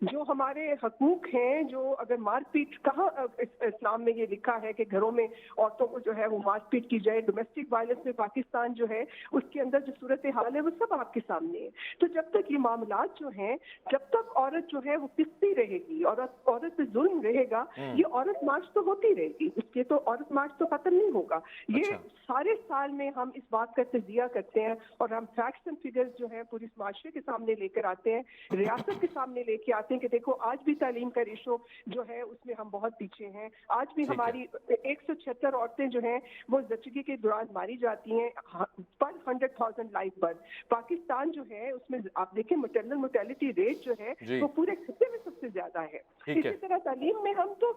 جو ہمارے حقوق ہیں، جو اگر مار پیٹ کہاں اسلام میں یہ لکھا ہے کہ گھروں میں عورتوں کو جو ہے وہ مار پیٹ کی جائے. ڈومیسٹک وائلنس میں پاکستان جو ہے اس کے اندر جو صورتحال ہے وہ سب آپ کے سامنے ہے. تو جب تک یہ معاملات جو ہیں، جب تک عورت جو ہے وہ پستی رہے گی، عورت پہ ظلم رہے گا، یہ عورت مارچ تو ہوتی رہے گی. اس کے تو عورت مارچ تو ختم نہیں ہوگا. یہ سارے سال میں ہم اس بات کا تجزیہ کرتے ہیں اور ہم فیکٹس اینڈ فگرز جو ہیں پوری معاشرے کے سامنے لے کر آتے ہیں، ریاست کے سامنے لے کے آتے ہیں کہ دیکھو آج بھی تعلیم کا ریشو جو ہے اس میں ہم بہت پیچھے ہیں. آج بھی ہماری 176 عورتیں جو ہیں وہ زچگی کے دوران ماری جاتی ہیں پر 100,000 لائف پر. پاکستان جو ہے اس میں آپ دیکھیں مٹرنل موٹیلٹی ریٹ جو ہے وہ پورے خطے میں سب سے زیادہ ہے. اسی طرح تعلیم میں ہم تو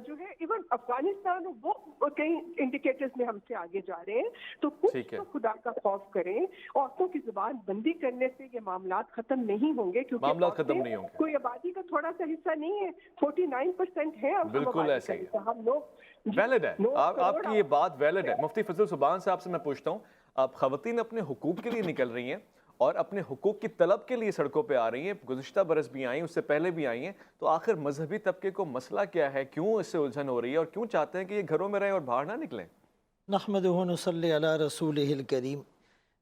جو ہے ایون افغانستان وہ کئی انڈیکیٹرز میں ہم سے آگے جا رہے ہیں. تو کچھ تو خدا کا خوف کریں. عورتوں کی زبان بندی کرنے سے یہ معاملات ختم نہیں ہوں گے، کیونکہ کوئی آبادی کا تھوڑا سا حصہ نہیں ہے، 49% ہے. بالکل ایسا ہی ہے، ہم لوگ ویلڈ ہے. آپ کی یہ بات ویلڈ ہے. مفتی فضل سبحان صاحب سے میں پوچھتا ہوں، آپ خواتین اپنے حقوق کے لیے نکل رہی ہیں اور اپنے حقوق کی طلب کے لیے سڑکوں پہ آ رہی ہیں، گزشتہ برس بھی آئیں، اس سے پہلے بھی آئی ہیں، تو آخر مذہبی طبقے کو مسئلہ کیا ہے؟ کیوں اس سے الجھن ہو رہی ہے اور کیوں چاہتے ہیں کہ یہ گھروں میں رہیں اور باہر نہ نکلیں؟ نحمدہ و نصلی علی رسولہ الکریم.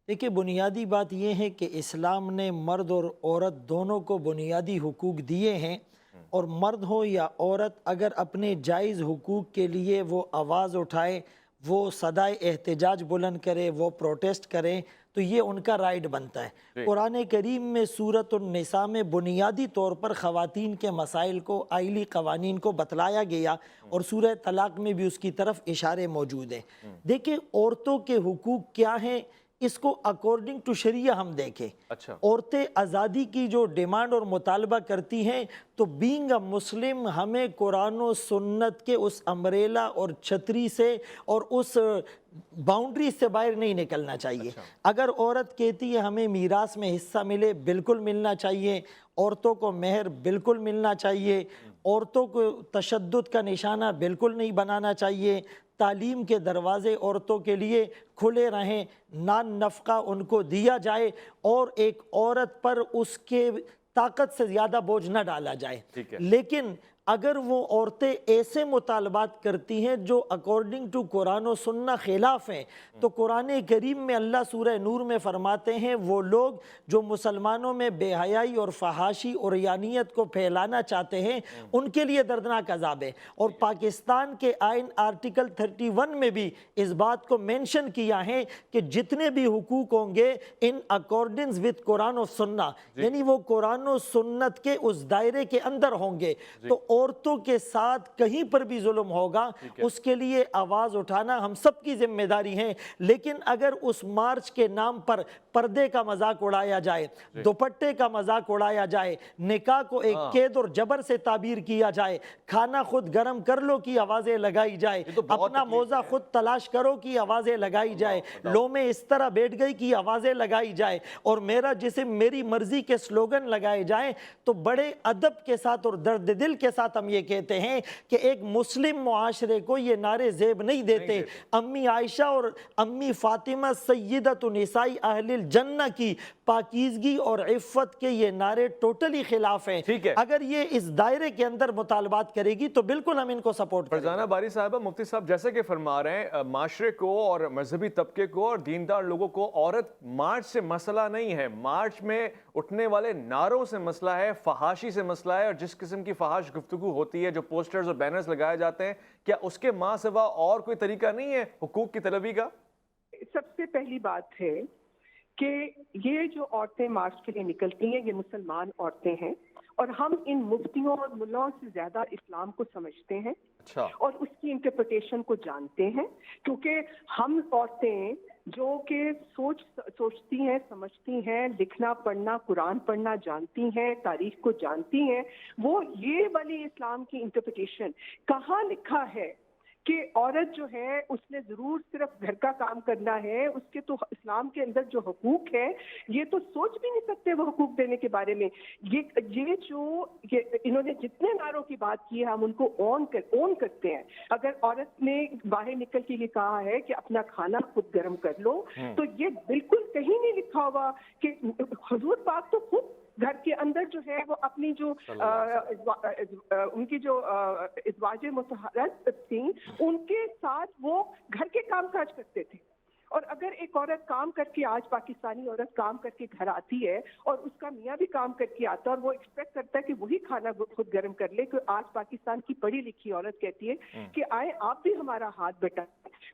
دیکھیں بنیادی بات یہ ہے کہ اسلام نے مرد اور عورت دونوں کو بنیادی حقوق دیے ہیں، اور مرد ہو یا عورت اگر اپنے جائز حقوق کے لیے وہ آواز اٹھائے، وہ صدائے احتجاج بلند کرے، وہ پروٹیسٹ کرے، تو یہ ان کا رائٹ بنتا ہے. قرآن کریم میں سورۃ النساء میں بنیادی طور پر خواتین کے مسائل کو، آئلی قوانین کو بتلایا گیا، اور سورہ طلاق میں بھی اس کی طرف اشارے موجود ہیں. دیکھیں عورتوں کے حقوق کیا ہیں، اس کو اکارڈنگ ٹو شریعہ ہم دیکھیں. عورتیں آزادی کی جو ڈیمانڈ اور مطالبہ کرتی ہیں، تو بینگ اے مسلم ہمیں قرآن و سنت کے اس امبریلا اور چھتری سے اور اس باؤنڈری سے باہر نہیں نکلنا چاہیے. اگر عورت کہتی ہے ہمیں میراث میں حصہ ملے، بالکل ملنا چاہیے. عورتوں کو مہر بالکل ملنا چاہیے. عورتوں کو تشدد کا نشانہ بالکل نہیں بنانا چاہیے. تعلیم کے دروازے عورتوں کے لیے کھلے رہیں، نان نفقہ ان کو دیا جائے، اور ایک عورت پر اس کے طاقت سے زیادہ بوجھ نہ ڈالا جائے. لیکن اگر وہ عورتیں ایسے مطالبات کرتی ہیں جو اکارڈنگ ٹو قرآن و سنت خلاف ہیں، تو قرآن کریم میں اللہ سورہ نور میں فرماتے ہیں وہ لوگ جو مسلمانوں میں بے حیائی اور فحاشی اور عریانیت کو پھیلانا چاہتے ہیں ان کے لیے دردناک عذاب ہے. اور پاکستان کے آئین آرٹیکل 31 میں بھی اس بات کو مینشن کیا ہے کہ جتنے بھی حقوق ہوں گے ان اکارڈنس وتھ قرآن و سنت، یعنی وہ قرآن و سنت کے اس دائرے کے اندر ہوں گے. تو عورتوں کے ساتھ کہیں پر بھی ظلم ہوگا اس کے لیے آواز اٹھانا ہم سب کی ذمہ داری ہے. لیکن اگر اس مارچ کے نام پر پردے کا مذاق اڑایا جائے، دوپٹے کا مذاق اڑایا جائے، نکاح کو ایک قید اور جبر سے تعبیر کیا جائے، کھانا خود گرم کر لو کی آوازیں لگائی جائے، اپنا موزہ خود تلاش کرو کی آوازیں لگائی جائے، لو میں اس طرح بیٹھ گئی کی آوازیں لگائی جائے، اور میرا جسم میری مرضی کے سلوگن لگائے جائیں، تو بڑے ادب کے ساتھ اور درد دل کے ساتھ ہم یہ کہتے ہیں کہ ایک مسلم معاشرے کو یہ نعرے زیب نہیں دیتے. امی عائشہ اور امی فاطمہ سیدۃ نساء اہل الجنہ کی پاکیزگی اور عفت کے یہ نعرے ٹوٹلی خلاف ہیں. اگر یہ اس دائرے کے اندر مطالبات کرے گی تو بالکل ہم ان کو سپورٹ کریں. فرزانہ باری صاحبہ، مفتی صاحب جیسے کہ فرما رہے ہیں معاشرے کو اور مذہبی طبقے کو اور دیندار لوگوں کو عورت مارچ سے مسئلہ نہیں ہے، مارچ میں اٹھنے والے نعروں سے مسئلہ ہے، فحاشی سے مسئلہ ہے، اور جس قسم کی فحاش گفتگو ہوتی ہے، جو پوسٹرز اور بینرز لگائے جاتے ہیں، کیا اس کے ماں سوا اور کوئی طریقہ نہیں ہے حقوق کی طلبی کا؟ سب سے پہلی بات ہے کہ یہ جو عورتیں مارچ کے لیے نکلتی ہیں یہ مسلمان عورتیں ہیں، اور ہم ان مفتیوں اور ملاؤں سے زیادہ اسلام کو سمجھتے ہیں اور اس کی انٹرپریٹیشن کو جانتے ہیں، کیونکہ ہم عورتیں جو کہ سوچتی ہیں، سمجھتی ہیں، لکھنا پڑھنا قرآن پڑھنا جانتی ہیں، تاریخ کو جانتی ہیں، وہ یہ والی اسلام کی انٹرپریٹیشن کہاں لکھا ہے کہ عورت جو ہے اس نے ضرور صرف گھر کا کام کرنا ہے، اس کے تو اسلام کے اندر جو حقوق ہے یہ تو سوچ بھی نہیں سکتے وہ حقوق دینے کے بارے میں. یہ جو انہوں نے جتنے نعروں کی بات کی ہے ہم ان کو اون کرتے ہیں. اگر عورت نے باہر نکل کے یہ کہا ہے کہ اپنا کھانا خود گرم کر لو، تو یہ بالکل کہیں نہیں لکھا ہوا کہ حضور پاک تو خود گھر کے اندر جو ہے وہ اپنی جو ان کی جو ازواج مطہرات تھیں ان کے ساتھ وہ گھر کے کام کاج کرتے تھے. اور اگر ایک عورت کام کر کے آج پاکستانی عورت کام کر کے گھر آتی ہے اور اس کا میاں بھی کام کر کے آتا ہے اور وہ ایکسپیکٹ کرتا ہے کہ وہی کھانا خود گرم کر لے, کہ آج پاکستان کی پڑھی لکھی عورت کہتی ہے کہ آئے آپ بھی ہمارا ہاتھ بٹائیں.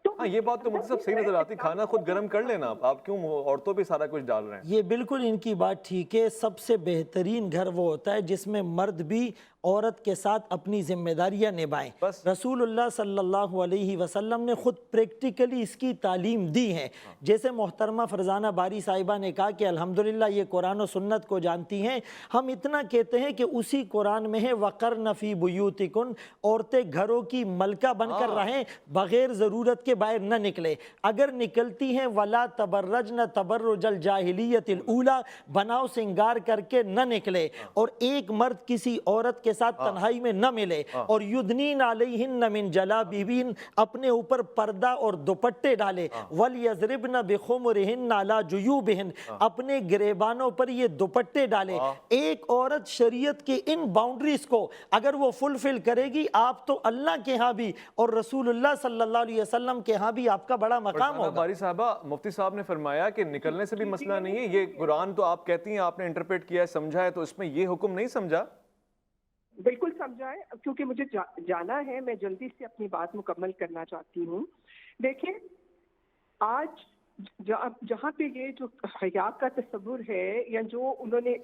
تو ہاں یہ بات تو مجھے صحیح نظر آتی, کھانا خود گرم کر لینا, آپ کیوں عورتوں پہ سارا کچھ ڈال رہے ہیں؟ یہ بالکل ان کی بات ٹھیک ہے. سب سے بہترین گھر وہ ہوتا ہے جس میں مرد بھی عورت کے ساتھ اپنی ذمہ داریاں نبھائیں. رسول اللہ صلی اللہ علیہ وسلم نے خود پریکٹیکلی اس کی تعلیم دی ہے. جیسے محترمہ فرزانہ باری صاحبہ نے کہا کہ الحمدللہ یہ قرآن و سنت کو جانتی ہیں, ہم اتنا کہتے ہیں کہ اسی قرآن میں ہے وَقَرْنَ فِي بُيُوتِكُنْ, عورتیں گھروں کی ملکہ بن کر رہیں, بغیر ضرورت کے باہر نہ نکلے. اگر نکلتی ہیں وَلَا تَبَرَّجْنَ تَبَرُّجَ الْجَاهِلِيَّةِ الْأُولَى, بناؤ سنگار کر کے نہ نکلے, اور ایک مرد کسی عورت کے ساتھ تنہائی میں نہ ملے. اور یدنین علیہن من جلابیبین, اپنے اوپر پردہ اور دوپٹے ڈالے. وَلْيَضْرِبْنَ بِخُمُرِهِنَّ عَلَى جُيُوبِهِنَّ, اپنے گریبانوں پر یہ دوپٹے ڈالے. ایک عورت شریعت کے ان باؤنڈریز کو اگر وہ فلفل کرے گی, آپ تو اللہ کے ہاں بھی اور رسول اللہ صلی اللہ علیہ وسلم کے ہاں بھی آپ کا بڑا مقام ہوگا. باری صاحبہ, مفتی صاحب نے فرمایا کہ نکلنے سے بھی مسئلہ نہیں ہے, یہ قرآن تو آپ کہتی ہیں آپ نے انٹرپریٹ کیا ہے, سمجھا ہے, تو اس میں یہ حکم نہیں سمجھا؟ بالکل سمجھا ہے, کیونکہ مجھے جانا ہے, میں جلدی سے اپنی بات مکمل کرنا چاہتی ہوں. دیکھیں آج جہاں پہ یہ جو حیا کا تصور ہے یا جو انہوں نے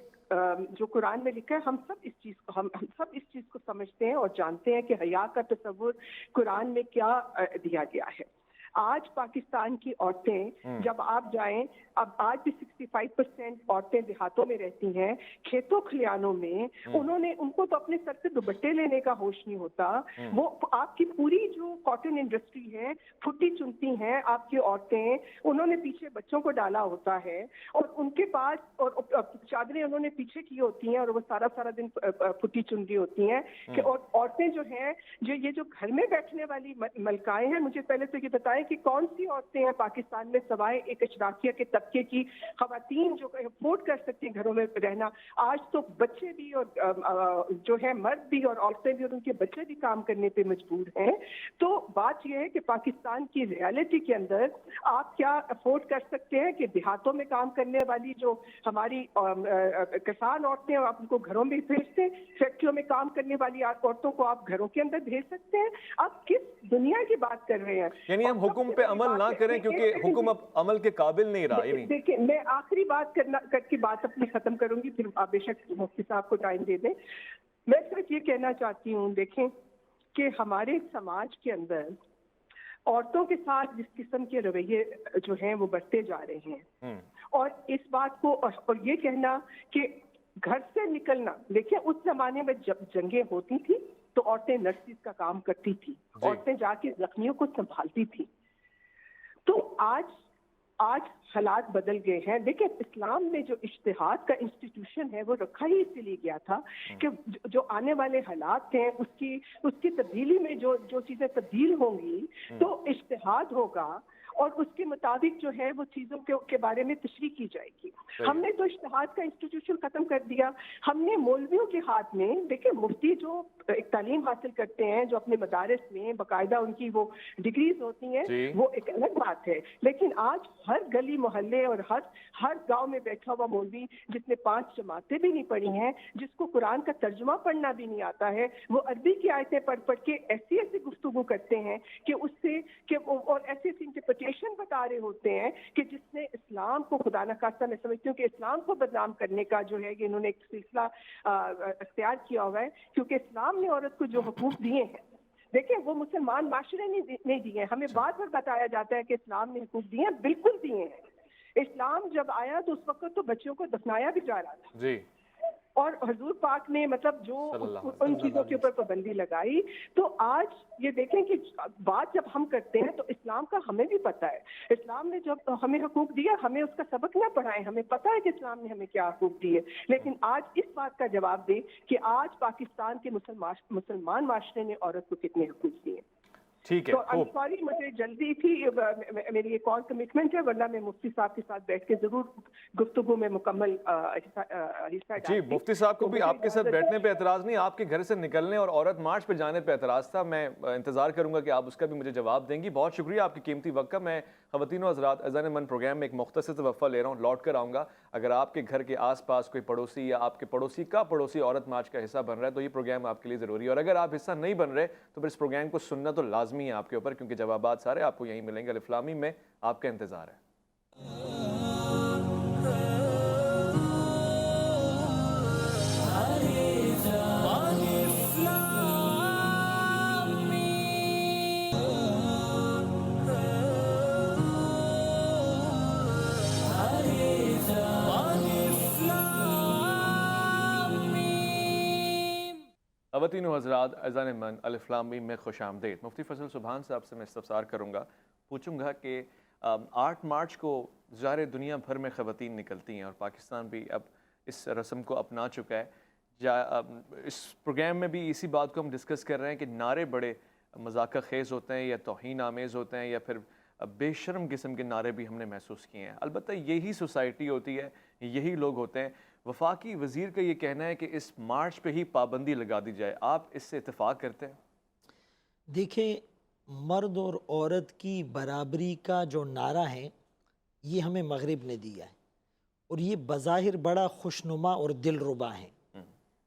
جو قرآن میں لکھا ہے, ہم سب اس چیز کو سمجھتے ہیں اور جانتے ہیں کہ حیا کا تصور قرآن میں کیا دیا گیا ہے. آج پاکستان کی عورتیں جب آپ جائیں, اب آج بھی 65% عورتیں دیہاتوں میں رہتی ہیں, کھیتوں کھلیانوں میں, ان کو تو اپنے سر سے دوپٹے لینے کا ہوش نہیں ہوتا. وہ آپ کی پوری جو کاٹن انڈسٹری ہے پھٹی چنتی ہیں آپ کی عورتیں, انہوں نے پیچھے بچوں کو ڈالا ہوتا ہے اور ان کے پاس اور چادریں انہوں نے پیچھے کی ہوتی ہیں اور وہ سارا دن پھٹی چن رہی ہوتی ہیں. کہ عورتیں جو ہیں یہ جو گھر میں بیٹھنے والی ملکائیں ہیں, مجھے پہلے تو یہ بتائیں کہ کون سی عورتیں ہیں پاکستان میں سوائے ایک اشرافیہ کے طبقے کی خواتین جو افورڈ کر سکتی ہیں گھروں میں رہنا. آج تو بچے بھی اور جو ہے مرد بھی اور عورتیں بھی اور ان کے بچے بھی کام کرنے پہ مجبور ہیں. تو بات یہ ہے کہ پاکستان کی ریالٹی کے اندر آپ کیا افورڈ کر سکتے ہیں کہ دیہاتوں میں کام کرنے والی جو ہماری کسان عورتیں ہیں آپ ان کو گھروں میں بھیجتے ہیں, فیکٹریوں میں کام کرنے والی عورتوں کو آپ گھروں کے اندر بھیج سکتے ہیں. آپ کس دنیا کی بات کر رہے ہیں؟ یعنی ہم حکم پہ عمل نہ کریں کیونکہ حکم اب عمل کے قابل نہیں رہا. دیکھیں میں آخری بات کر کے بات اپنی ختم کروں گی, پھر آپ بے شک مفتی صاحب کو ٹائم دے دیں. میں صرف یہ کہنا چاہتی ہوں, دیکھیں کہ ہمارے سماج کے اندر عورتوں کے ساتھ جس قسم کے رویے جو ہیں وہ بڑھتے جا رہے ہیں, اور اس بات کو اور یہ کہنا کہ گھر سے نکلنا, دیکھیں اس زمانے میں جب جنگیں ہوتی تھی تو عورتیں نرسز کا کام کرتی تھی, عورتیں جا کے زخمیوں کو سنبھالتی تھی. تو آج حالات بدل گئے ہیں. دیکھیں اسلام میں جو اجتہاد کا انسٹیٹیوشن ہے وہ رکھا ہی اسی لیے گیا تھا کہ جو آنے والے حالات ہیں اس کی تبدیلی میں جو چیزیں تبدیل ہوں گی تو اجتہاد ہوگا اور اس کے مطابق جو ہے وہ چیزوں کے بارے میں تشریح کی جائے گی. ہم نے تو اجتہاد کا انسٹیٹیوشن ختم کر دیا. ہم نے مولویوں کے ہاتھ میں, دیکھیں مفتی جو ایک تعلیم حاصل کرتے ہیں جو اپنے مدارس میں باقاعدہ ان کی وہ ڈگریز ہوتی ہیں, وہ ایک الگ بات ہے. لیکن آج ہر گلی محلے اور ہر گاؤں میں بیٹھا ہوا مولوی جس نے 5 جماعتیں بھی نہیں پڑھی ہیں, جس کو قرآن کا ترجمہ پڑھنا بھی نہیں آتا ہے, وہ عربی کی آیتیں پڑھ کے ایسی گفتگو کرتے ہیں کہ اس سے اور ایسی انٹرپریٹیشن بتا رہے ہوتے ہیں کہ جس نے اسلام کو, خدا نخواستہ میں سمجھتی ہوں کہ اسلام کو بدنام کرنے کا جو ہے کہ انہوں نے ایک سلسلہ اختیار کیا ہوا ہے, کیونکہ اسلام نے عورت کو جو حقوق دیے ہیں, دیکھیں وہ مسلمان معاشرے نے نہیں دیے ہیں. ہمیں بار بار بتایا جاتا ہے کہ اسلام نے حقوق دیے ہیں, بالکل دیے ہیں. اسلام جب آیا تو اس وقت تو بچوں کو دفنایا بھی جا رہا تھا جی, اور حضور پاک نے مطلب جو ان چیزوں کے اوپر پابندی لگائی. تو آج یہ دیکھیں کہ بات جب ہم کرتے ہیں تو اسلام کا ہمیں بھی پتہ ہے, اسلام نے جب ہمیں حقوق دیا ہمیں اس کا سبق نہ پڑھائیں, ہمیں پتہ ہے کہ اسلام نے ہمیں کیا حقوق دیے. لیکن آج اس بات کا جواب دیں کہ آج پاکستان کے مسلمان معاشرے نے عورت کو کتنے حقوق دیے. ٹھیک ہے، تو I'm sorry مجھے جلدی تھی، میری ایک اور کمٹمنٹ ہے، ورنہ میں مفتی صاحب کے ساتھ بیٹھ کے ضرور گفتگو میں مکمل حصہ جی ڈالتی۔ مفتی صاحب کو تو بھی مجھے آپ کے ساتھ اجازت ہے۔ بیٹھنے پہ اعتراض نہیں، آپ کے گھر سے نکلنے اور عورت مارچ پہ جانے پہ اعتراض تھا۔ میں انتظار کروں گا کہ آپ اس کا بھی مجھے جواب دیں گی۔ بہت شکریہ آپ کی قیمتی وقت کا۔ میں خواتین و حضرات اذان من پروگرام میں ایک مختصر سے وقفہ لے رہا ہوں، لوٹ کر آؤں گا۔ اگر آپ کے گھر کے آس پاس کوئی پڑوسی یا آپ کے پڑوسی کا پڑوسی عورت مارچ کا حصہ بن رہا ہے تو یہ پروگرام آپ کے لیے ضروری ہے، اور اگر آپ حصہ نہیں بن رہے تو پھر اس پروگرام کو سننا تو لازمی ہے آپ کے اوپر، کیونکہ جوابات سارے آپ کو یہیں ملیں گے۔ الف لام میم میں آپ کا انتظار ہے۔ خواتین و حضرات اذان من الف لام میم میں خوش آمدید۔ مفتی فضل سبحان صاحب سے میں استفسار کروں گا، پوچھوں گا کہ 8 مارچ کو ظاہر دنیا بھر میں خواتین نکلتی ہیں اور پاکستان بھی اب اس رسم کو اپنا چکا ہے۔ اس پروگرام میں بھی اسی بات کو ہم ڈسکس کر رہے ہیں کہ نعرے بڑے مذاکرہ خیز ہوتے ہیں یا توہین آمیز ہوتے ہیں یا پھر بے شرم قسم کے نعرے بھی ہم نے محسوس کیے ہیں۔ البتہ یہی سوسائٹی ہوتی ہے، یہی لوگ ہوتے ہیں۔ وفاقی وزیر کا یہ کہنا ہے کہ اس مارچ پہ ہی پابندی لگا دی جائے، آپ اس سے اتفاق کرتے ہیں؟ دیکھیں، مرد اور عورت کی برابری کا جو نعرہ ہے یہ ہمیں مغرب نے دیا ہے، اور یہ بظاہر بڑا خوشنما اور دلربا ہے،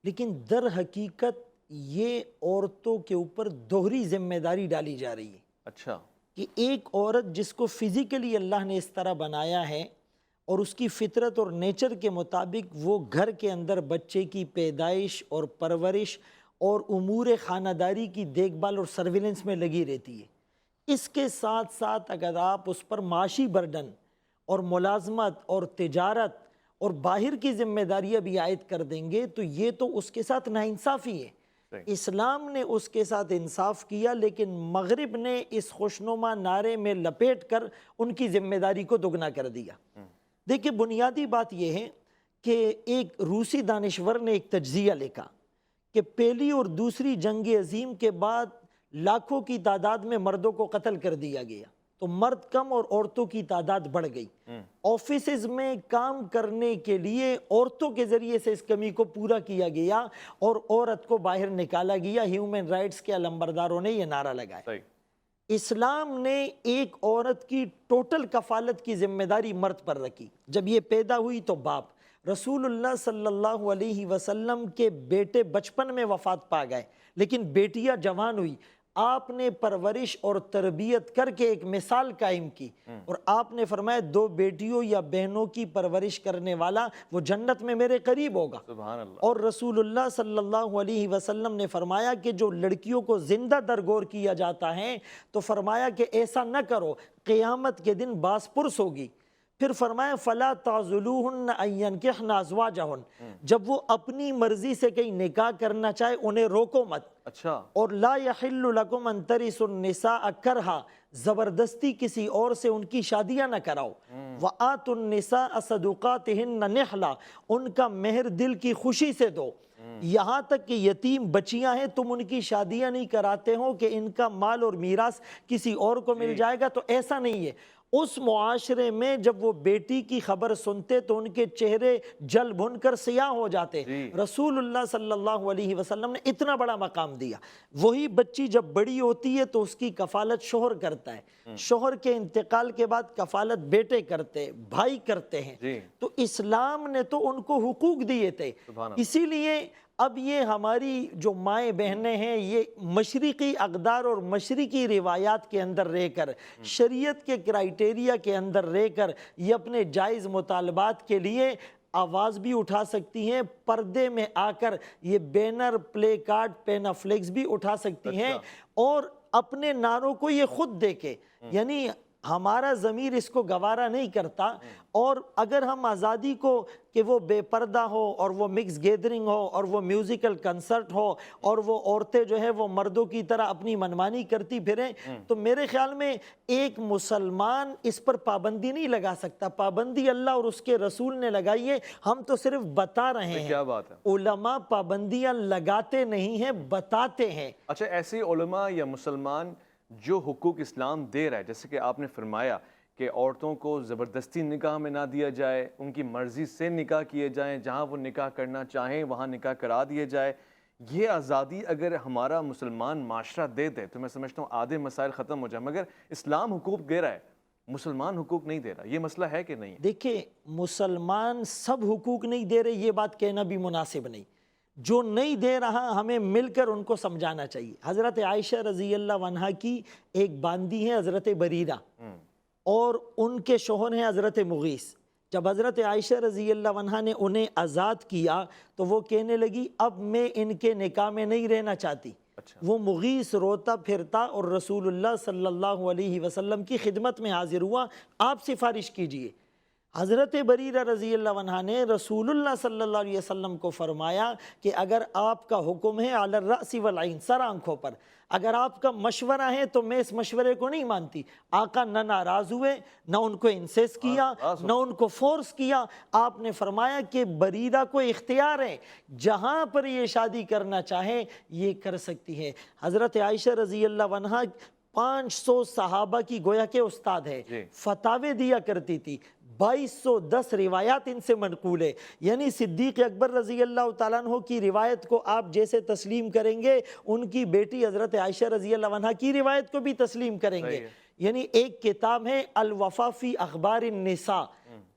لیکن در حقیقت یہ عورتوں کے اوپر دوہری ذمہ داری ڈالی جا رہی ہے۔ اچھا، کہ ایک عورت جس کو فزیکلی اللہ نے اس طرح بنایا ہے اور اس کی فطرت اور نیچر کے مطابق وہ گھر کے اندر بچے کی پیدائش اور پرورش اور امور خانہ داری کی دیکھ بھال اور سرویلنس میں لگی رہتی ہے۔ اس کے ساتھ ساتھ اگر آپ اس پر معاشی برڈن اور ملازمت اور تجارت اور باہر کی ذمہ داریاں بھی عائد کر دیں گے تو یہ تو اس کے ساتھ ناانصافی ہے۔ اسلام نے اس کے ساتھ انصاف کیا، لیکن مغرب نے اس خوشنما نعرے میں لپیٹ کر ان کی ذمہ داری کو دگنا کر دیا۔ دیکھیں، بنیادی بات یہ ہے کہ ایک روسی دانشور نے ایک تجزیہ لکھا کہ پہلی اور دوسری جنگ عظیم کے بعد لاکھوں کی تعداد میں مردوں کو قتل کر دیا گیا، تو مرد کم اور عورتوں کی تعداد بڑھ گئی۔ آفیسز میں کام کرنے کے لیے عورتوں کے ذریعے سے اس کمی کو پورا کیا گیا اور عورت کو باہر نکالا گیا۔ ہیومن رائٹس کے علمبرداروں نے یہ نعرہ لگایا۔ اسلام نے ایک عورت کی ٹوٹل کفالت کی ذمہ داری مرد پر رکھی۔ جب یہ پیدا ہوئی تو باپ، رسول اللہ صلی اللہ علیہ وسلم کے بیٹے بچپن میں وفات پا گئے، لیکن بیٹیاں جوان ہوئی، آپ نے پرورش اور تربیت کر کے ایک مثال قائم کی، اور آپ نے فرمایا 2 بیٹیوں یا بہنوں کی پرورش کرنے والا وہ جنت میں میرے قریب ہوگا۔ سبحان اللہ۔ اور رسول اللہ صلی اللہ علیہ وسلم نے فرمایا کہ جو لڑکیوں کو زندہ درگور کیا جاتا ہے تو فرمایا کہ ایسا نہ کرو، قیامت کے دن باس پرس ہوگی۔ پھر فرمایا فَلَا تَعْزُلُوهُنَّ أَن يَنكِحْنَ أَزْوَاجَهُنَّ، جب وہ اپنی مرضی سے کہیں نکاح کرنا چاہے انہیں روکو مت۔ اچھا، اور لا يحل لكم ان ترثوا النساء کرہا، زبردستی کسی اور سے ان کی شادیاں نہ کراؤ۔ وآتوا النساء صدقاتهن نحلا، ان کا مہر دل کی خوشی سے دو۔ یہاں تک کہ یتیم بچیاں ہیں تم ان کی شادیاں نہیں کراتے ہو کہ ان کا مال اور میراث کسی اور کو مل جائے گا، تو ایسا نہیں ہے۔ اس معاشرے میں جب وہ بیٹی کی خبر سنتے تو ان کے چہرے جل بھن کر سیاہ ہو جاتے۔ رسول اللہ صلی اللہ علیہ وسلم نے اتنا بڑا مقام دیا۔ وہی بچی جب بڑی ہوتی ہے تو اس کی کفالت شوہر کرتا ہے، شوہر کے انتقال کے بعد کفالت بیٹے کرتے، بھائی کرتے ہیں۔ تو اسلام نے تو ان کو حقوق دیے تھے، اسی لیے اب یہ ہماری جو مائیں بہنیں ہیں یہ مشرقی اقدار اور مشرقی روایات کے اندر رہ کر، شریعت کے کرائیٹیریا کے اندر رہ کر یہ اپنے جائز مطالبات کے لیے آواز بھی اٹھا سکتی ہیں، پردے میں آ کر یہ بینر، پلے کارڈ، پینا فلیکس بھی اٹھا سکتی ہیں، اور اپنے نعروں کو یہ خود دیکھے۔ یعنی ہمارا ضمیر اس کو گوارا نہیں کرتا، اور اگر ہم آزادی کو کہ وہ بے پردہ ہو اور وہ مکس گیدرنگ ہو اور وہ میوزیکل کنسرٹ ہو اور وہ عورتیں جو ہے وہ مردوں کی طرح اپنی منمانی کرتی پھریں، تو میرے خیال میں ایک مسلمان اس پر پابندی نہیں لگا سکتا۔ پابندی اللہ اور اس کے رسول نے لگائی ہے، ہم تو صرف بتا رہے ہیں۔ کیا بات ہے، علماء پابندیاں لگاتے نہیں ہیں، بتاتے ہیں۔ اچھا، ایسے علماء یا مسلمان جو حقوق اسلام دے رہا ہے، جیسے کہ آپ نے فرمایا کہ عورتوں کو زبردستی نکاح میں نہ دیا جائے، ان کی مرضی سے نکاح کیے جائیں، جہاں وہ نکاح کرنا چاہیں وہاں نکاح کرا دیے جائے، یہ آزادی اگر ہمارا مسلمان معاشرہ دے دے تو میں سمجھتا ہوں آدھے مسائل ختم ہو جائیں، مگر اسلام حقوق دے رہا ہے، مسلمان حقوق نہیں دے رہا، یہ مسئلہ ہے کہ نہیں ہے؟ دیکھیں مسلمان سب حقوق نہیں دے رہے، یہ بات کہنا بھی مناسب نہیں، جو نہیں دے رہا ہمیں مل کر ان کو سمجھانا چاہیے۔ حضرت عائشہ رضی اللہ عنہا کی ایک باندی ہے حضرت بریرہ، اور ان کے شوہر ہیں حضرت مغیث۔ جب حضرت عائشہ رضی اللہ عنہا نے انہیں آزاد کیا تو وہ کہنے لگی اب میں ان کے نکاح میں نہیں رہنا چاہتی۔ وہ مغیث روتا پھرتا اور رسول اللہ صلی اللہ علیہ وسلم کی خدمت میں حاضر ہوا، آپ سفارش کیجئے۔ حضرت بریرہ رضی اللہ عنہ نے رسول اللہ صلی اللہ علیہ وسلم کو فرمایا کہ اگر آپ کا حکم ہے علی الرأس والعین، سر آنکھوں پر، اگر آپ کا مشورہ ہے تو میں اس مشورے کو نہیں مانتی۔ آقا نہ ناراض ہوئے، نہ ان کو انسیس کیا، نہ ان کو فورس کیا۔ آپ نے فرمایا کہ بریرہ کو اختیار ہے، جہاں پر یہ شادی کرنا چاہے یہ کر سکتی ہے۔ حضرت عائشہ رضی اللہ عنہ 500 صحابہ کی گویا کے استاد ہے، فتاوے دیا کرتی تھی، 2210 روایات ان سے منقول ہے، یعنی صدیق اکبر رضی اللہ تعالیٰ عنہ کی روایت کو آپ جیسے تسلیم کریں گے ان کی بیٹی حضرت عائشہ رضی اللہ عنہ کی روایت کو بھی تسلیم کریں گے۔ یعنی ایک کتاب ہے الوفا فی اخبار النساء،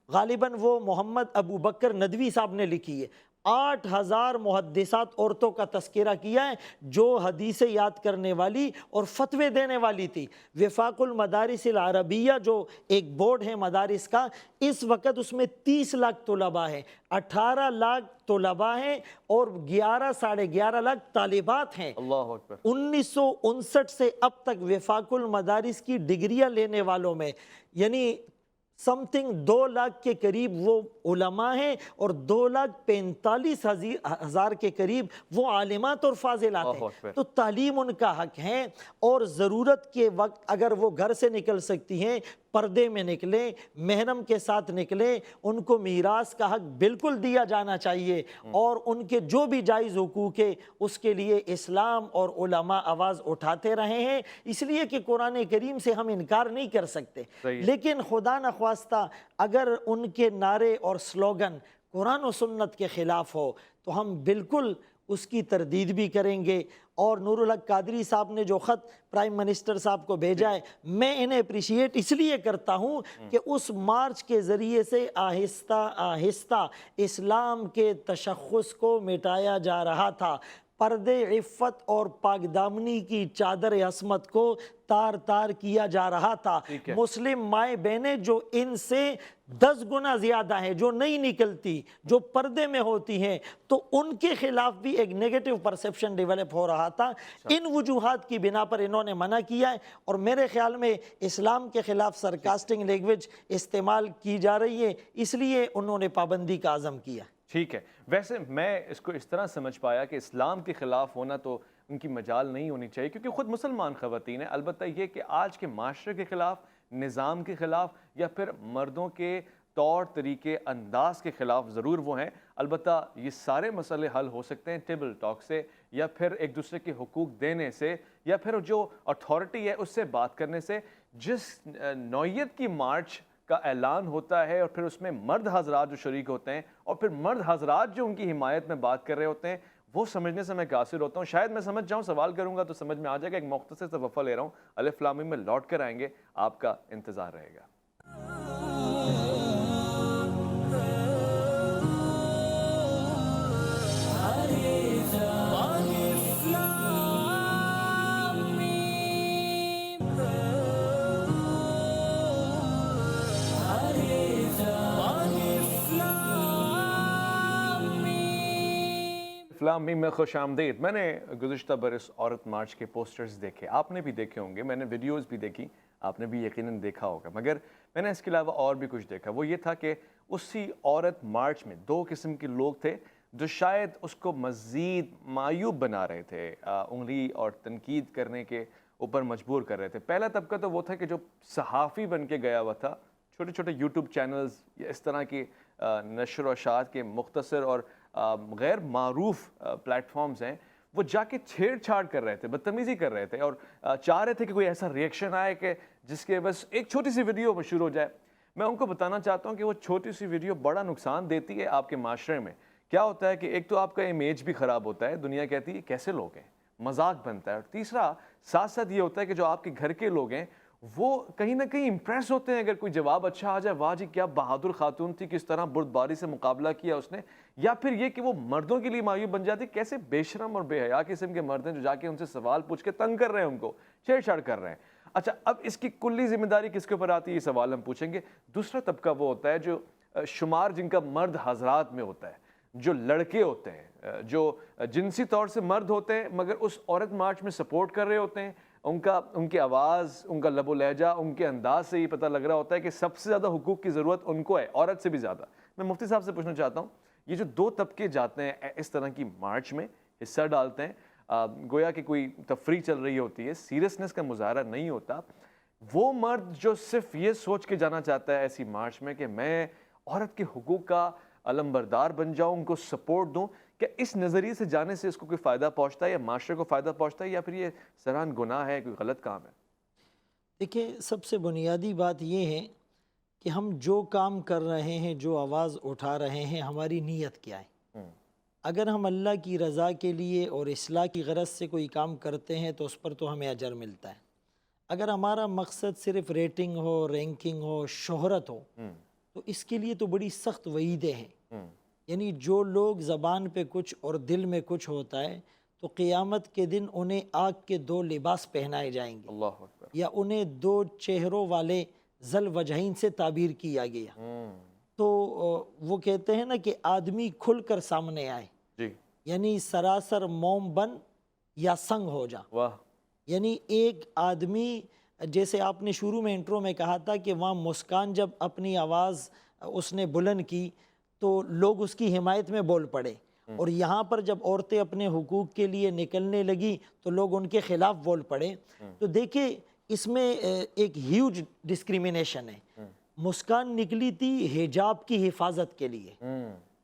غالباً وہ محمد ابو بکر ندوی صاحب نے لکھی ہے۔ 8000 محدثات عورتوں کا تذکرہ کیا ہے جو حدیثیں یاد کرنے والی اور فتوے دینے والی تھی۔ وفاق المدارس العربیہ جو ایک بورڈ ہے مدارس کا، اس وقت اس میں 30 لاکھ طلباء ہیں، 18 لاکھ طلباء ہیں اور 11 لاکھ لاکھ طالبات ہیں۔ اللہ اکبر۔ 1959 سے اب تک وفاق المدارس کی ڈگریاں لینے والوں میں یعنی سم تھنگ 2 لاکھ کے قریب وہ علماء ہیں اور 2,45,000 کے قریب وہ عالمات اور فاضلات ہیں۔ تو تعلیم ان کا حق ہے، اور ضرورت کے وقت اگر وہ گھر سے نکل سکتی ہیں پردے میں نکلیں، محرم کے ساتھ نکلیں، ان کو میراث کا حق بالکل دیا جانا چاہیے، اور ان کے جو بھی جائز حقوق ہے اس کے لیے اسلام اور علماء آواز اٹھاتے رہے ہیں، اس لیے کہ قرآن کریم سے ہم انکار نہیں کر سکتے۔ لیکن خدا نخواستہ اگر ان کے نعرے اور سلوگن قرآن و سنت کے خلاف ہو تو ہم بالکل اس کی تردید بھی کریں گے۔ اور نور الحق قادری صاحب نے جو خط پرائم منسٹر صاحب کو بھیجا ہے، میں انہیں اپریشیٹ اس لیے کرتا ہوں کہ اس مارچ کے ذریعے سے آہستہ آہستہ اسلام کے تشخص کو مٹایا جا رہا تھا، پردے عفت اور پاک دامنی کی چادر عصمت کو تار تار کیا جا رہا تھا۔ مسلم مائیں بہنیں جو ان سے 10 گنا زیادہ ہیں، جو نہیں نکلتی، جو پردے میں ہوتی ہیں، تو ان کے خلاف بھی ایک نیگیٹو پرسیپشن ڈیولپ ہو رہا تھا۔ ان وجوہات کی بنا پر انہوں نے منع کیا ہے، اور میرے خیال میں اسلام کے خلاف سرکاسٹنگ لینگویج استعمال کی جا رہی ہے، اس لیے انہوں نے پابندی کا عزم کیا۔ ٹھیک ہے، ویسے میں اس کو اس طرح سمجھ پایا کہ اسلام کے خلاف ہونا تو ان کی مجال نہیں ہونی چاہیے، کیونکہ خود مسلمان خواتین ہیں۔ البتہ یہ کہ آج کے معاشرے کے خلاف، نظام کے خلاف، یا پھر مردوں کے طور طریقے انداز کے خلاف ضرور وہ ہیں۔ البتہ یہ سارے مسئلے حل ہو سکتے ہیں ٹیبل ٹاک سے، یا پھر ایک دوسرے کے حقوق دینے سے، یا پھر جو اتھارٹی ہے اس سے بات کرنے سے۔ جس نوعیت کی مارچ کا اعلان ہوتا ہے اور پھر اس میں مرد حضرات جو شریک ہوتے ہیں، اور پھر مرد حضرات جو ان کی حمایت میں بات کر رہے ہوتے ہیں، وہ سمجھنے سے میں قاصر ہوتا ہوں۔ شاید میں سمجھ جاؤں، سوال کروں گا تو سمجھ میں آ جائے گا۔ ایک مختصر سا وقفہ لے رہا ہوں، الف لام میم میں لوٹ کر آئیں گے، آپ کا انتظار رہے گا۔ اسلام میں خوش آمدید۔ میں نے گزشتہ برس عورت مارچ کے پوسٹرز دیکھے، آپ نے بھی دیکھے ہوں گے، میں نے ویڈیوز بھی دیکھی، آپ نے بھی یقیناً دیکھا ہوگا، مگر میں نے اس کے علاوہ اور بھی کچھ دیکھا۔ وہ یہ تھا کہ اسی عورت مارچ میں 2 قسم کے لوگ تھے جو شاید اس کو مزید معیوب بنا رہے تھے، انگلی اور تنقید کرنے کے اوپر مجبور کر رہے تھے۔ پہلا طبقہ تو وہ تھا کہ جو صحافی بن کے گیا ہوا تھا، چھوٹے چھوٹے یوٹیوب چینلز یا اس طرح کی نشر و اشاعت کے مختصر اور غیر معروف پلیٹ فارمز ہیں، وہ جا کے چھیڑ چھاڑ کر رہے تھے، بدتمیزی کر رہے تھے، اور چاہ رہے تھے کہ کوئی ایسا ریئیکشن آئے کہ جس کے بس ایک چھوٹی سی ویڈیو مشہور ہو جائے۔ میں ان کو بتانا چاہتا ہوں کہ وہ چھوٹی سی ویڈیو بڑا نقصان دیتی ہے آپ کے معاشرے میں۔ کیا ہوتا ہے کہ ایک تو آپ کا امیج بھی خراب ہوتا ہے، دنیا کہتی ہے کیسے لوگ ہیں، مذاق بنتا ہے، اور تیسرا ساتھ ساتھ یہ ہوتا ہے کہ جو آپ کے گھر کے لوگ ہیں وہ کہیں نہ کہیں امپریس ہوتے ہیں اگر کوئی جواب اچھا آ جائے، واہ جی کیا بہادر خاتون تھی، کس طرح بردباری سے مقابلہ کیا اس نے، یا پھر یہ کہ وہ مردوں کے لیے مایوب بن جاتی، کیسے بے شرم اور بے حیا قسم کے مرد ہیں جو جا کے ان سے سوال پوچھ کے تنگ کر رہے ہیں، ان کو چھیڑ چھاڑ کر رہے ہیں۔ اچھا، اب اس کی کلی ذمہ داری کس کے اوپر آتی ہے، یہ سوال ہم پوچھیں گے۔ دوسرا طبقہ وہ ہوتا ہے جو شمار جن کا مرد حضرات میں ہوتا ہے، جو لڑکے ہوتے ہیں، جو جنسی طور سے مرد ہوتے ہیں مگر اس عورت مارچ میں سپورٹ کر رہے ہوتے ہیں، ان کی آواز، ان کا لب و لہجہ، ان کے انداز سے یہ پتہ لگ رہا ہوتا ہے کہ سب سے زیادہ حقوق کی ضرورت ان کو ہے، عورت سے بھی زیادہ۔ میں مفتی صاحب سے پوچھنا چاہتا ہوں، یہ جو دو طبقے جاتے ہیں اس طرح کی مارچ میں، حصہ ڈالتے ہیں، گویا کہ کوئی تفریح چل رہی ہوتی ہے، سیریسنس کا مظاہرہ نہیں ہوتا، وہ مرد جو صرف یہ سوچ کے جانا چاہتا ہے ایسی مارچ میں کہ میں عورت کے حقوق کا علمبردار بن جاؤں، ان کو سپورٹ دوں، کیا اس نظریے سے جانے سے اس کو کوئی فائدہ پہنچتا ہے یا معاشرے کو فائدہ پہنچتا ہے، یا پھر یہ سران گناہ ہے، کوئی غلط کام ہے؟ دیکھیں، سب سے بنیادی بات یہ ہے کہ ہم جو کام کر رہے ہیں، جو آواز اٹھا رہے ہیں، ہماری نیت کیا ہے۔ اگر ہم اللہ کی رضا کے لیے اور اصلاح کی غرض سے کوئی کام کرتے ہیں تو اس پر تو ہمیں اجر ملتا ہے۔ اگر ہمارا مقصد صرف ریٹنگ ہو، رینکنگ ہو، شہرت ہو، تو اس کے لیے تو بڑی سخت وعیدیں ہیں۔ یعنی جو لوگ زبان پہ کچھ اور دل میں کچھ ہوتا ہے تو قیامت کے دن انہیں آگ کے دو لباس پہنائے جائیں گے، اللہ اکبر۔ یا انہیں دو چہروں والے ذل وجہین سے تعبیر کیا گیا۔ تو وہ کہتے ہیں نا کہ آدمی کھل کر سامنے آئے، جی، یعنی سراسر موم بن یا سنگ ہو جا۔ واہ، یعنی ایک آدمی، جیسے آپ نے شروع میں انٹرو میں کہا تھا کہ وہاں مسکان جب اپنی آواز اس نے بلند کی تو لوگ اس کی حمایت میں بول پڑے، اور یہاں پر جب عورتیں اپنے حقوق کے لیے نکلنے لگی تو لوگ ان کے خلاف بول پڑے۔ تو دیکھیں، اس میں ایک ہیوج ڈسکریمنیشن ہے۔ مسکان نکلی تھی حجاب کی حفاظت کے لیے،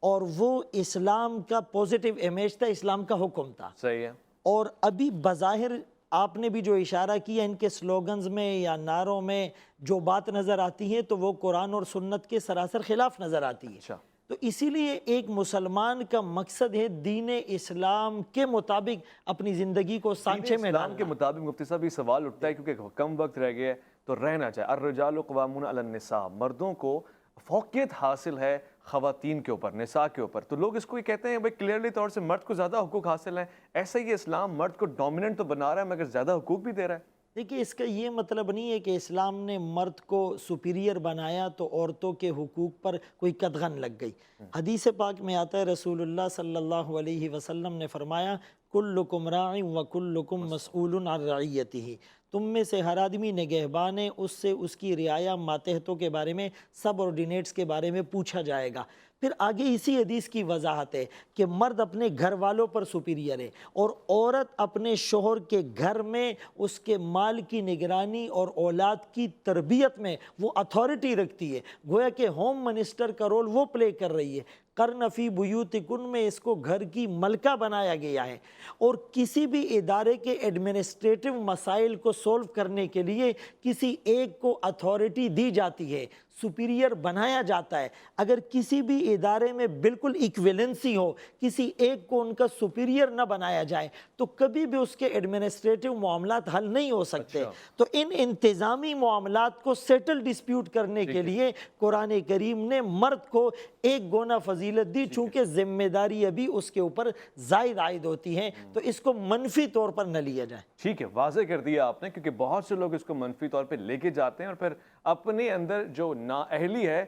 اور وہ اسلام کا پوزیٹیو امیج تھا، اسلام کا حکم تھا۔ صحیح ہے۔ اور ابھی بظاہر آپ نے بھی جو اشارہ کیا، ان کے سلوگنز میں یا نعروں میں جو بات نظر آتی ہے تو وہ قرآن اور سنت کے سراسر خلاف نظر آتی ہے۔ اچھا، تو اسی لیے ایک مسلمان کا مقصد ہے دین اسلام کے مطابق اپنی زندگی کو سانچے میں اسلام کے ڈالنا۔ مطابق مفتی صاحب یہ سوال اٹھتا ہے کیونکہ کم وقت رہ گیا ہے تو رہنا چاہے، الرجال قوامون علی النساء، مردوں کو فوقیت حاصل ہے خواتین کے اوپر، نساء کے اوپر، تو لوگ اس کو یہ کہتے ہیں بھائی کلیئرلی طور سے مرد کو زیادہ حقوق حاصل ہیں، ایسا ہی اسلام مرد کو ڈومیننٹ تو بنا رہا ہے مگر زیادہ حقوق بھی دے رہا ہے۔ دیکھیے، اس کا یہ مطلب نہیں ہے کہ اسلام نے مرد کو سپیریئر بنایا تو عورتوں کے حقوق پر کوئی قدغن لگ گئی۔ حدیث پاک میں آتا ہے، رسول اللہ صلی اللہ علیہ وسلم نے فرمایا، کلکم راع وکلکم مسئول عن رعیتہ، تم میں سے ہر آدمی نگہبان ہے، اس سے اس کی رعایا ماتحتوں کے بارے میں، سب آرڈینیٹس کے بارے میں پوچھا جائے گا۔ پھر آگے اسی حدیث کی وضاحت ہے کہ مرد اپنے گھر والوں پر سپیریئر ہے، اور عورت اپنے شوہر کے گھر میں اس کے مال کی نگرانی اور اولاد کی تربیت میں وہ اتھارٹی رکھتی ہے۔ گویا کہ ہوم منسٹر کا رول وہ پلے کر رہی ہے۔ قرن فی بیوتکن میں اس کو گھر کی ملکہ بنایا گیا ہے، اور کسی بھی ادارے کے ایڈمنسٹریٹو مسائل کو سولو کرنے کے لیے کسی ایک کو اتھارٹی دی جاتی ہے، سپیریئر بنایا جاتا ہے۔ اگر کسی بھی ادارے میں بالکل ایکویلنسی ہو، کسی ایک کو ان کا سپیریئر نہ بنایا جائے تو کبھی بھی اس کے ایڈمنسٹریٹو معاملات حل نہیں ہو سکتے۔ تو ان انتظامی معاملات کو سیٹل ڈسپیوٹ کرنے کے لیے قرآن کریم نے مرد کو ایک گونا فضیلت دی، چونکہ ذمہ داری ابھی اس کے اوپر زائد عائد ہوتی ہے، تو اس کو منفی طور پر نہ لیا جائے۔ ٹھیک ہے، واضح کر دیا آپ نے، کیونکہ بہت سے لوگ اس کو منفی طور پہ لے کے جاتے ہیں اور پھر اپنے اندر جو نااہلی ہے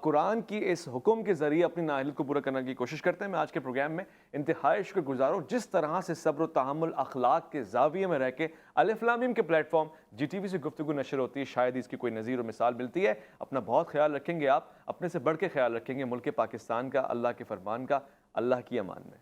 قرآن کی اس حکم کے ذریعے اپنی نااہلیت کو پورا کرنے کی کوشش کرتے ہیں۔ میں آج کے پروگرام میں انتہائی شکر گزار ہوں جس طرح سے صبر و تحمل اخلاق کے زاویے میں رہ کے الف لام میم کے platform G T V سے گفتگو نشر ہوتی ہے، شاید اس کی کوئی نظیر و مثال ملتی ہے۔ اپنا بہت خیال رکھیں گے، آپ اپنے سے بڑھ کے خیال رکھیں گے ملک پاکستان کا، اللہ کے فرمان کا۔ اللہ کی امان میں۔